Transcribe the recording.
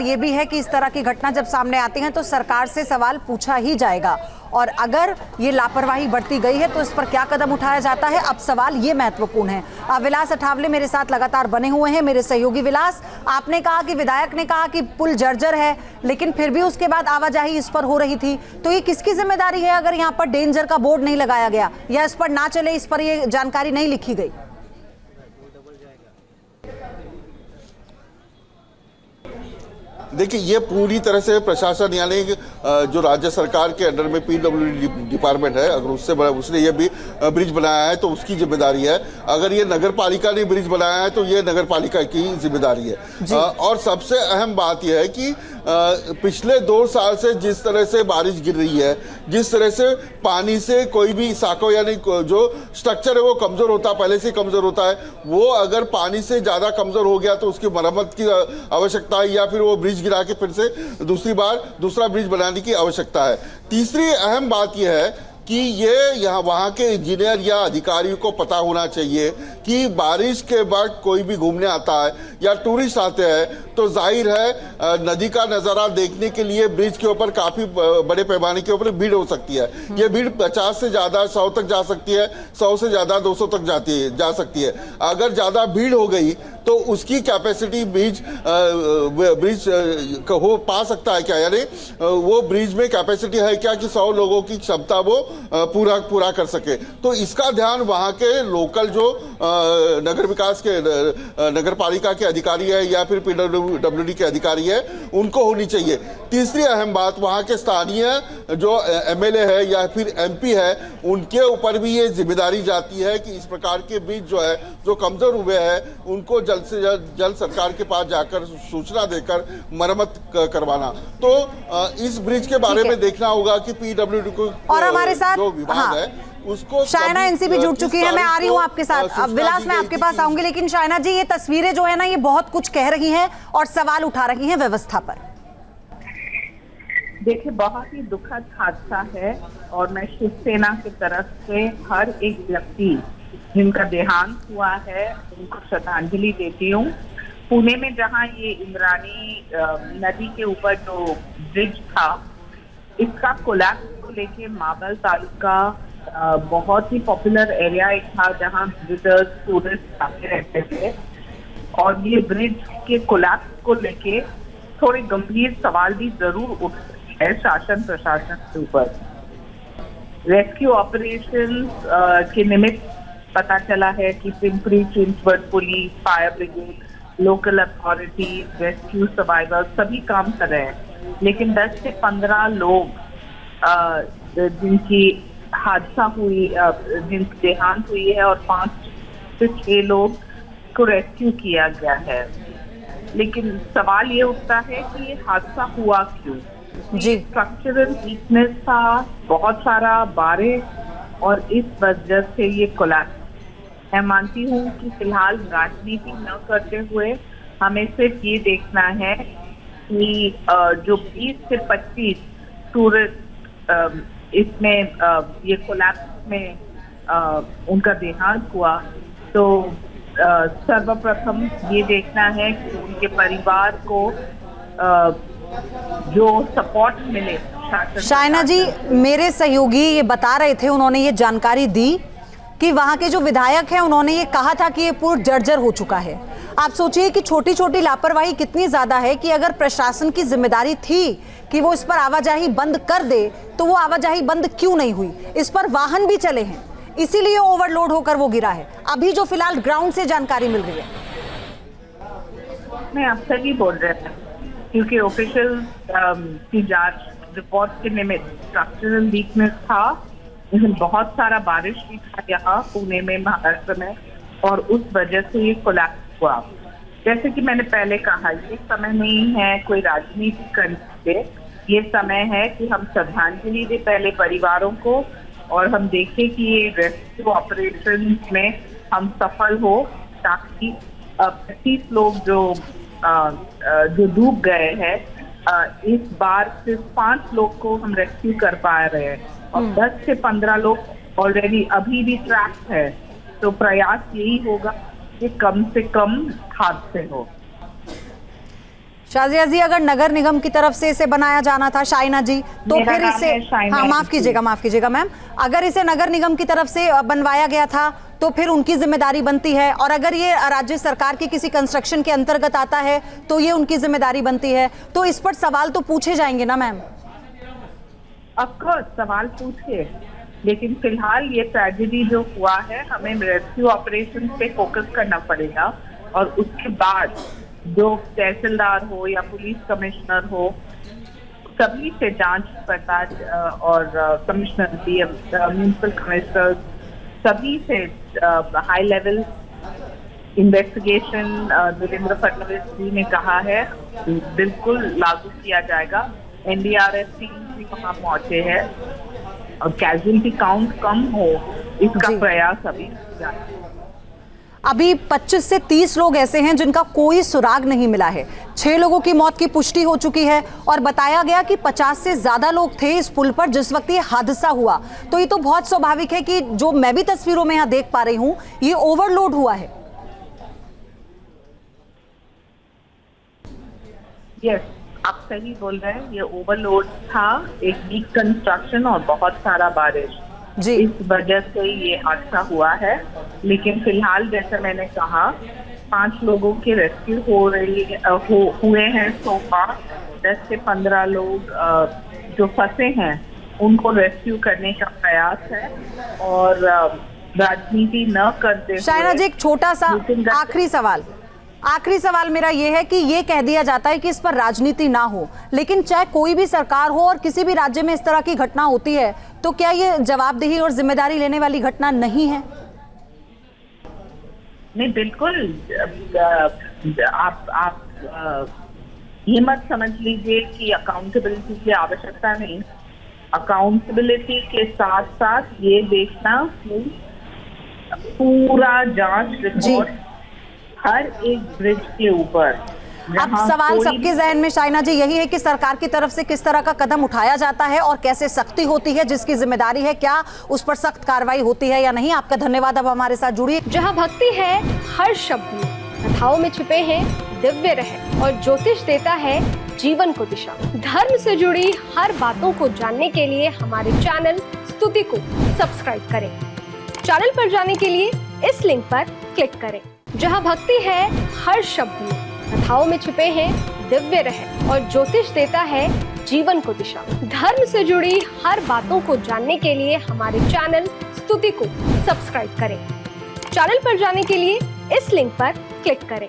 ये भी है कि इस तरह की घटना जब सामने आती है तो सरकार से सवाल पूछा ही जाएगा, और अगर ये लापरवाही बढ़ती गई है तो इस पर क्या कदम उठाया जाता है, अब सवाल ये महत्वपूर्ण है। विलास अठावले मेरे साथ लगातार बने हुए हैं, मेरे सहयोगी। विलास, आपने कहा कि विधायक ने कहा कि पुल जर्जर है, लेकिन फिर भी उसके बाद आवाजाही इस पर हो रही थी, तो ये किसकी जिम्मेदारी है अगर यहाँ पर डेंजर का बोर्ड नहीं लगाया गया या इस पर ना चले, इस पर ये जानकारी नहीं लिखी गई? देखिए, ये पूरी तरह से प्रशासन यानी जो राज्य सरकार के अंडर में पीडब्ल्यूडी डिपार्टमेंट है, अगर उसने ये भी ब्रिज बनाया है तो उसकी जिम्मेदारी है। अगर ये नगर पालिका ने ब्रिज बनाया है तो ये नगर पालिका की जिम्मेदारी है। और सबसे अहम बात यह है कि पिछले 2 साल से जिस तरह से बारिश गिर रही है, जिस तरह से पानी से कोई भी साको यानी जो स्ट्रक्चर है वो कमजोर होता है, पहले से कमजोर होता है, वो अगर पानी से ज्यादा कमजोर हो गया तो उसकी मरम्मत की आवश्यकता है, या फिर वो ब्रिज गिरा के फिर से दूसरा ब्रिज बनाने की आवश्यकता है। तीसरी अहम बात यह है कि ये वहाँ के इंजीनियर या अधिकारियों को पता होना चाहिए कि बारिश के बाद कोई भी घूमने आता है या टूरिस्ट आते हैं तो जाहिर है नदी का नज़ारा देखने के लिए ब्रिज के ऊपर काफ़ी बड़े पैमाने के ऊपर भीड़ हो सकती है। ये भीड़ 50 से ज़्यादा 100 तक जा सकती है, 100 से ज़्यादा 200 तक जा सकती है। अगर ज़्यादा भीड़ हो गई तो उसकी कैपेसिटी ब्रिज हो पा सकता है क्या, यानी वो ब्रिज में कैपेसिटी है क्या कि 100 लोगों की क्षमता वो पूरा कर सके। तो इसका ध्यान वहाँ के लोकल जो नगर विकास के नगर पालिका के अधिकारी है या फिर पीडब्ल्यूडी के अधिकारी है उनको होनी चाहिए। तीसरी अहम बात, वहाँ के स्थानीय जो एमएलए है या फिर एमपी है उनके ऊपर भी ये जिम्मेदारी जाती है कि इस प्रकार के ब्रिज जो है जो कमजोर हुए हैं उनको जल्द से जल्द सरकार के पास जाकर सूचना देकर मरम्मत करवाना। तो इस ब्रिज के बारे में देखना होगा कि पीडब्ल्यूडी को और हमारे साथ जो विभाग है उसको शायना एनसीबी जुड़ चुकी है। मैं आ रही हूँ आपके साथ। अब विलास, मैं आपके पास आऊंगी, लेकिन शायना जी, ये तस्वीरें जो है ना ये बहुत कुछ कह रही हैं और सवाल उठा रही हैं व्यवस्था पर। देखिए, बहुत ही दुखद हादसा है और मैं शिवसेना की तरफ से हर एक व्यक्ति जिनका देहांत हुआ है उनको श्रद्धांजलि देती हूँ। पुणे में जहाँ ये इंद्राणी नदी के ऊपर जो ब्रिज था, इसका कोलैप्स को लेके माबल तालुका बहुत ही पॉपुलर एरिया एक था जहाँ विजिटर्स टूरिस्ट आते रहते थे, और ये ब्रिज के कोलैप्स को लेके थोड़े गंभीर सवाल भी जरूर उठते हैं शासन प्रशासन के ऊपर। रेस्क्यू ऑपरेशन के निमित्त पता चला है कि Pimpri Chinchwad police, fire brigade, local authorities, rescue survivor सभी काम कर रहे हैं, लेकिन 10 से 15 लोग जिनकी हादसा हुई, जिनकी देहांत हुई है, और 5 से 6 लोग को रेस्क्यू किया गया है। लेकिन सवाल ये उठता है कि ये हादसा हुआ क्यों? जी, स्ट्रक्चरल वीकनेस था, बहुत सारा बारिश, और इस वजह से ये कोलैप्स। मैं मानती हूँ कि फिलहाल राजनीति न करते हुए हमें सिर्फ ये देखना है कि जो 20 से 25 टूरिस्ट इसमें ये कोलैप्स में उनका देहांत हुआ, तो सर्वप्रथम ये देखना है कि उनके परिवार को जो सपोर्ट मिले। शायना जी, मेरे सहयोगी ये बता रहे थे, उन्होंने ये जानकारी दी कि वहाँ के जो विधायक हैं उन्होंने ये कहा था कि ये पुल जर्जर हो चुका है। आप सोचिए कि छोटी छोटी लापरवाही कितनी ज्यादा है कि अगर प्रशासन की जिम्मेदारी थी कि वो इस पर आवाजाही बंद कर दे तो वो आवाजाही बंद क्यों नहीं हुई? इस पर वाहन भी चले हैं, इसीलिए ओवरलोड होकर वो गिरा है। अभी जो फिलहाल ग्राउंड से जानकारी मिल रही है, मैं आप सही बोल रहे थे, क्योंकि ऑफिशियल की जांच रिपोर्ट के निमित्त स्ट्रक्चरल वीकनेस था, लेकिन बहुत सारा बारिश भी था यहाँ पुणे में, महाराष्ट्र में, और उस वजह से ये कोलैप्स हुआ। जैसे कि मैंने पहले कहा, ये समय नहीं है कोई राजनीति करने के, ये समय है कि हम श्रद्धांजलि दें पहले परिवारों को, और हम देखें कि ये रेस्क्यू ऑपरेशन में हम सफल हो, ताकि 25 लोग जो डूब गए हैं, इस बार सिर्फ 5 लोग को हम रेस्क्यू कर पा रहे हैं, और 10 से 15 लोग ऑलरेडी अभी भी ट्रैप है। तो प्रयास यही होगा कि कम से कम हादसे हो। शाजिया जी, अगर नगर निगम की तरफ से इसे बनाया जाना था शाइना जी, तो मेरा फिर नाम इसे है शाइना हाँ माफ कीजिएगा मैम, अगर इसे नगर निगम की तरफ से बनवाया गया था तो फिर उनकी जिम्मेदारी बनती है, और अगर ये राज्य सरकार की किसी कंस्ट्रक्शन के अंतर्गत आता है तो ये उनकी जिम्मेदारी बनती है, तो इस पर सवाल तो पूछे जाएंगे ना मैम। ऑफकोर्स सवाल पूछिए, लेकिन फिलहाल ये ट्रेजेडी जो हुआ है, हमें रेस्क्यू ऑपरेशन पे फोकस करना पड़ेगा, और उसके बाद जो तहसीलदार हो या पुलिस कमिश्नर हो, सभी से जांच पड़ताल और कमिश्नर म्यूनिसिपल कमिश्नर सभी से high level investigation Devendra Fadnavis ji ने कहा है बिल्कुल लागू किया जाएगा। एनडीआरएफ टीम भी वहाँ पहुंचे हैं और कैजुअलिटी काउंट कम हो इसका प्रयास अभी जारी है। अभी 25 से 30 लोग ऐसे हैं जिनका कोई सुराग नहीं मिला है। 6 लोगों की मौत की पुष्टि हो चुकी है और बताया गया कि 50 से ज्यादा लोग थे इस पुल पर जिस वक्त ये हादसा हुआ। तो ये तो बहुत स्वाभाविक है कि जो मैं भी तस्वीरों में यहाँ देख पा रही हूँ, ये ओवरलोड हुआ है। यस, आप सही बोल रहे हैं, ये ओवरलोड था, एक वीक कंस्ट्रक्शन और बहुत सारा बारिश जी, इस वजह से ये हादसा हुआ है। लेकिन फिलहाल जैसे मैंने कहा 5 लोगों की रेस्क्यू हुए हैं सो फार। 10 से 15 लोग जो फंसे हैं उनको रेस्क्यू करने का प्रयास है, और राजनीति न करते हुए। शाइना जी, एक छोटा सा आखिरी सवाल मेरा ये है कि ये कह दिया जाता है कि इस पर राजनीति ना हो, लेकिन चाहे कोई भी सरकार हो और किसी भी राज्य में इस तरह की घटना होती है तो क्या ये जवाबदेही और जिम्मेदारी लेने वाली घटना नहीं है? नहीं, बिल्कुल। आप ये मत समझ लीजिए कि अकाउंटेबिलिटी की आवश्यकता नहीं। अकाउंटेबिलिटी के साथ साथ ये देखना कि पूरा जांच रिपोर्ट हर एक ब्रिज के ऊपर। अब सवाल सबके जहन में शाइना जी यही है कि सरकार की तरफ से किस तरह का कदम उठाया जाता है और कैसे सख्ती होती है, जिसकी जिम्मेदारी है क्या उस पर सख्त कार्रवाई होती है या नहीं। आपका धन्यवाद। अब हमारे साथ जुड़िए। जहां भक्ति है हर शब्द में, कथाओं में छुपे हैं दिव्य रहस्य और ज्योतिष देता है जीवन को दिशा। धर्म से जुड़ी हर बातों को जानने के लिए हमारे चैनल स्तुति को सब्सक्राइब करें। चैनल पर जाने के लिए इस लिंक पर क्लिक करें। जहां भक्ति है हर शब्द में, कथाओं में छुपे हैं दिव्य रहस्य और ज्योतिष देता है जीवन को दिशा। धर्म से जुड़ी हर बातों को जानने के लिए हमारे चैनल स्तुति को सब्सक्राइब करें। चैनल पर जाने के लिए इस लिंक पर क्लिक करें।